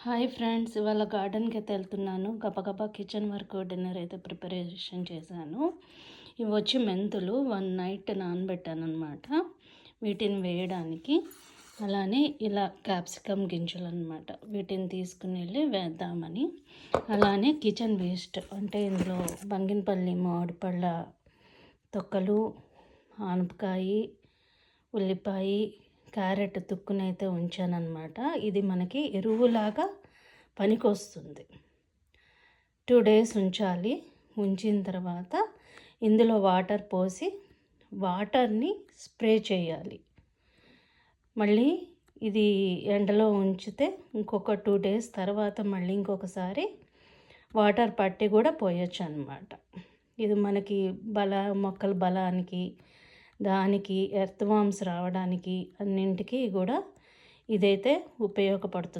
Hi friends, ఇవాళ గార్డెన్కి అయితే వెళ్తున్నాను. గబగబా కిచెన్ వర్క్ డిన్నర్ అయితే ప్రిపరేషన్ చేశాను. ఇవి వచ్చి మెంతులు 1 నైట్ నానబెట్టాను అనమాట, వీటిని వేయడానికి. అలానే ఇలా క్యాప్సికమ్ గింజలు అనమాట, వీటిని తీసుకుని వెళ్ళి వేద్దామని. అలానే కిచెన్ వేస్ట్ అంటే ఇందులో బంగినపల్లి మామిడిపళ్ళ తొక్కలు, ఆనపకాయ, ఉల్లిపాయ, క్యారెట్ తుక్కునైతే ఉంచానన్నమాట. ఇది మనకి ఎరువులాగా పనికొస్తుంది. 2 డేస్ ఉంచాలి. ఉంచిన తర్వాత ఇందులో వాటర్ పోసి వాటర్ని స్ప్రే చేయాలి. మళ్ళీ ఇది ఎండలో ఉంచితే ఇంకొక 2 డేస్ తర్వాత మళ్ళీ ఇంకొకసారి వాటర్ పట్టి కూడా పోయొచ్చు అన్నమాట. ఇది మనకి మొక్కల బలానికి, దానికి ఎర్త్ వామ్స్ రావడానికి అన్నింటికి కూడా ఇదైతే ఉపయోగపడుతుంది.